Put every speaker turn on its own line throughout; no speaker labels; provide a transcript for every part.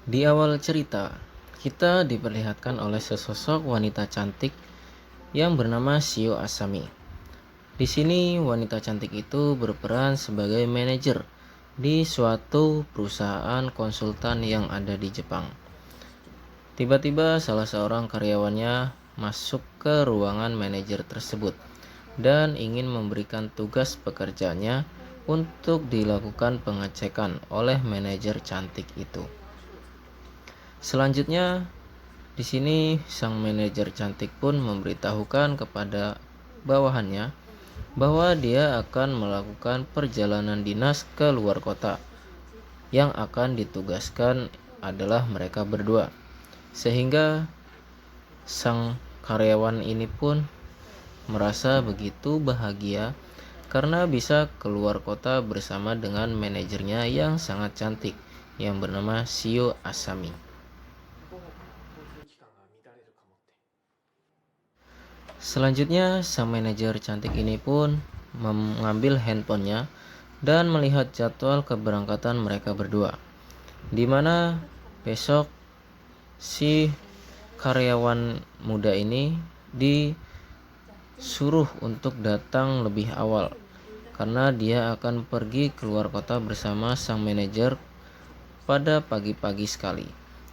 Di awal cerita, kita diperlihatkan oleh sesosok wanita cantik yang bernama Shio Asami. Di sini wanita cantik itu berperan sebagai manajer di suatu perusahaan konsultan yang ada di Jepang. Tiba-tiba salah seorang karyawannya masuk ke ruangan manajer tersebut dan ingin memberikan tugas pekerjaannya untuk dilakukan pengecekan oleh manajer cantik itu. Selanjutnya, di sini sang manajer cantik pun memberitahukan kepada bawahannya bahwa dia akan melakukan perjalanan dinas ke luar kota. Yang akan ditugaskan adalah mereka berdua. Sehingga sang karyawan ini pun merasa begitu bahagia karena bisa keluar kota bersama dengan manajernya yang sangat cantik yang bernama Shio Asami. Selanjutnya, sang manajer cantik ini pun mengambil handphonenya dan melihat jadwal keberangkatan mereka berdua, di mana besok si karyawan muda ini disuruh untuk datang lebih awal karena dia akan pergi keluar kota bersama sang manajer pada pagi-pagi sekali,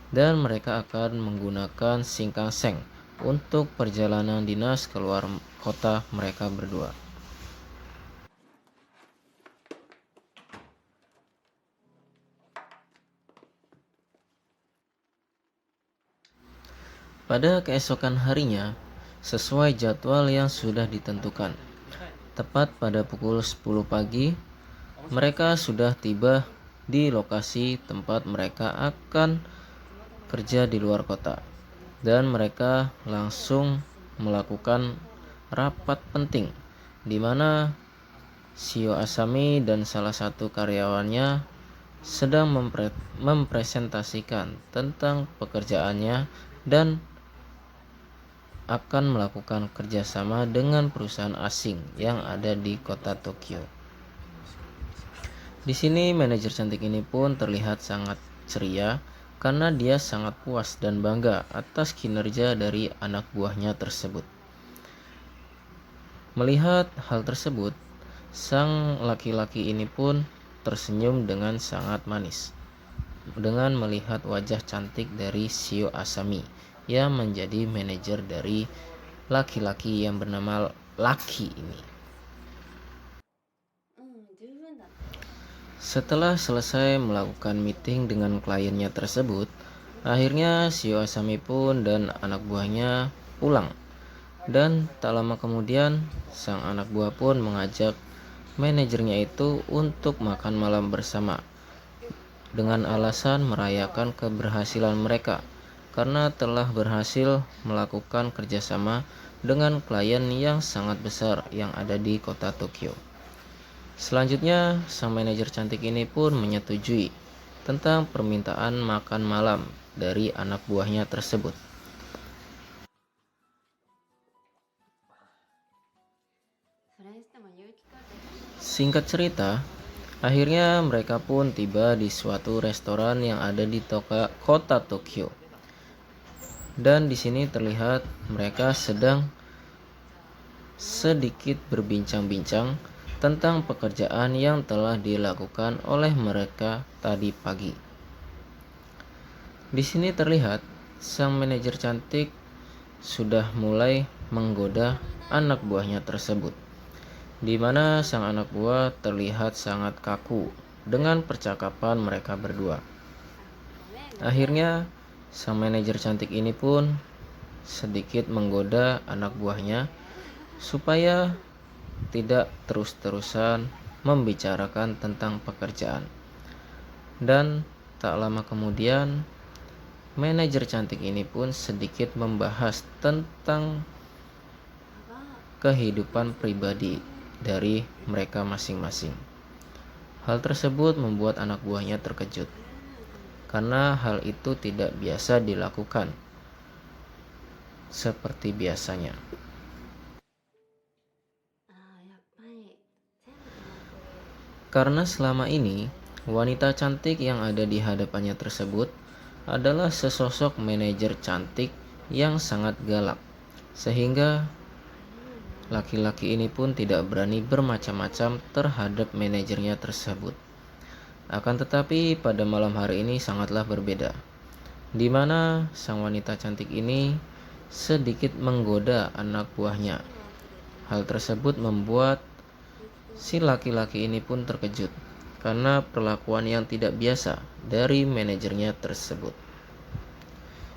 dan mereka akan menggunakan singkang-seng untuk perjalanan dinas keluar kota mereka berdua. Pada keesokan harinya, sesuai jadwal yang sudah ditentukan, tepat pada pukul 10 pagi, mereka sudah tiba di lokasi tempat mereka akan kerja di luar kota, dan mereka langsung melakukan rapat penting di mana Shio Asami dan salah satu karyawannya sedang mempresentasikan tentang pekerjaannya dan akan melakukan kerjasama dengan perusahaan asing yang ada di kota Tokyo. Di sini manajer cantik ini pun terlihat sangat ceria karena dia sangat puas dan bangga atas kinerja dari anak buahnya tersebut. Melihat hal tersebut, sang laki-laki ini pun tersenyum dengan sangat manis dengan melihat wajah cantik dari Shio Asami yang menjadi manajer dari laki-laki yang bernama Lucky ini. Setelah selesai melakukan meeting dengan kliennya tersebut, akhirnya Shio Asami pun dan anak buahnya pulang. Dan tak lama kemudian, sang anak buah pun mengajak manajernya itu untuk makan malam bersama dengan alasan merayakan keberhasilan mereka karena telah berhasil melakukan kerjasama dengan klien yang sangat besar yang ada di kota Tokyo. Selanjutnya, sang manajer cantik ini pun menyetujui tentang permintaan makan malam dari anak buahnya tersebut. Singkat cerita, akhirnya mereka pun tiba di suatu restoran yang ada di kota Tokyo. Dan di sini terlihat mereka sedang sedikit berbincang-bincang tentang pekerjaan yang telah dilakukan oleh mereka tadi pagi. Di sini terlihat sang manajer cantik sudah mulai menggoda anak buahnya tersebut, di mana sang anak buah terlihat sangat kaku dengan percakapan mereka berdua. Akhirnya, sang manajer cantik ini pun sedikit menggoda anak buahnya supaya tidak terus-terusan membicarakan tentang pekerjaan. Dan tak lama kemudian, manajer cantik ini pun sedikit membahas tentang kehidupan pribadi dari mereka masing-masing. Hal tersebut membuat anak buahnya terkejut karena hal itu tidak biasa dilakukan seperti biasanya. Karena selama ini wanita cantik yang ada di hadapannya tersebut adalah sesosok manajer cantik yang sangat galak, sehingga laki-laki ini pun tidak berani bermacam-macam terhadap manajernya tersebut. Akan tetapi pada malam hari ini sangatlah berbeda, di mana sang wanita cantik ini sedikit menggoda anak buahnya. Hal tersebut membuat si laki-laki ini pun terkejut karena perlakuan yang tidak biasa dari manajernya tersebut.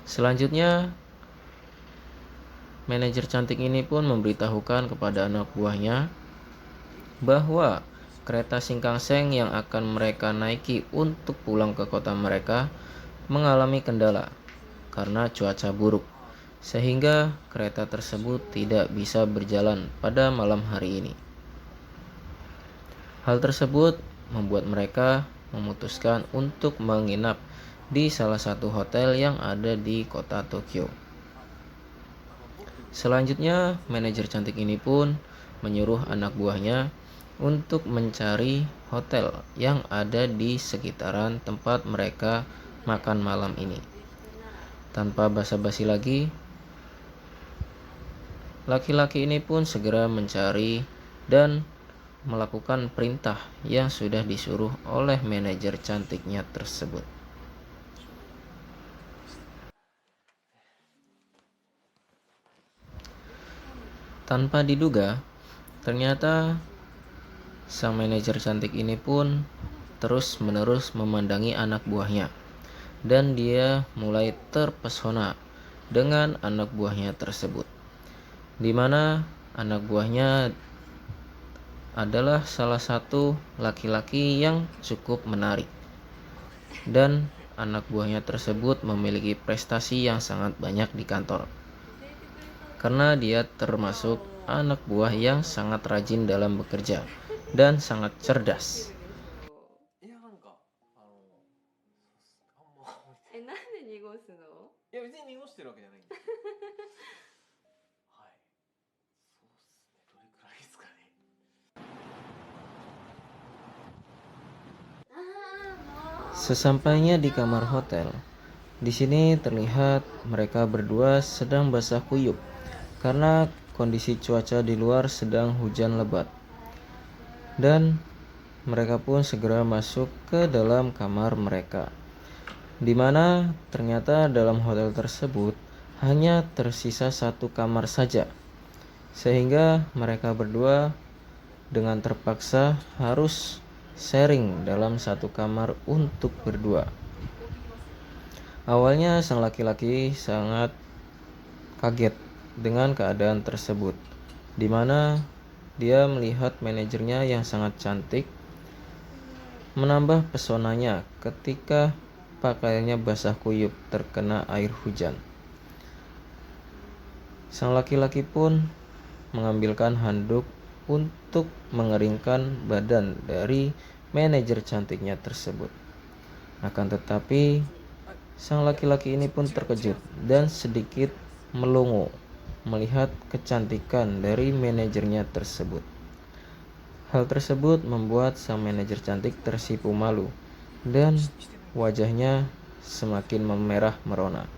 Selanjutnya, manajer cantik ini pun memberitahukan kepada anak buahnya bahwa kereta Shinkansen yang akan mereka naiki untuk pulang ke kota mereka mengalami kendala karena cuaca buruk, sehingga kereta tersebut tidak bisa berjalan pada malam hari ini. Hal tersebut membuat mereka memutuskan untuk menginap di salah satu hotel yang ada di kota Tokyo. Selanjutnya, manajer cantik ini pun menyuruh anak buahnya untuk mencari hotel yang ada di sekitaran tempat mereka makan malam ini. Tanpa basa-basi lagi, laki-laki ini pun segera mencari dan melakukan perintah yang sudah disuruh oleh manajer cantiknya tersebut. Tanpa diduga, ternyata sang manajer cantik ini pun terus-menerus memandangi anak buahnya, dan dia mulai terpesona dengan anak buahnya tersebut, di mana anak buahnya adalah salah satu laki-laki yang cukup menarik, dan anak buahnya tersebut memiliki prestasi yang sangat banyak di kantor, karena dia termasuk anak buah yang sangat rajin dalam bekerja dan sangat cerdas.
いやなんかあんま
なんで濁すの？
いや別に濁してるわけじゃないんですけどはいそうっすねどれくらいですかね
Sesampainya di kamar hotel, di sini terlihat mereka berdua sedang basah kuyup karena kondisi cuaca di luar sedang hujan lebat. Dan mereka pun segera masuk ke dalam kamar mereka, di mana ternyata dalam hotel tersebut hanya tersisa satu kamar saja, sehingga mereka berdua dengan terpaksa harus sharing dalam satu kamar untuk berdua. Awalnya sang laki-laki sangat kaget dengan keadaan tersebut, di mana dia melihat manajernya yang sangat cantik menambah pesonanya ketika pakaiannya basah kuyup terkena air hujan. Sang laki-laki pun mengambilkan handuk untuk mengeringkan badan dari manajer cantiknya tersebut. Akan tetapi, sang laki-laki ini pun terkejut dan sedikit melongo melihat kecantikan dari manajernya tersebut. Hal tersebut membuat sang manajer cantik tersipu malu dan wajahnya semakin memerah merona.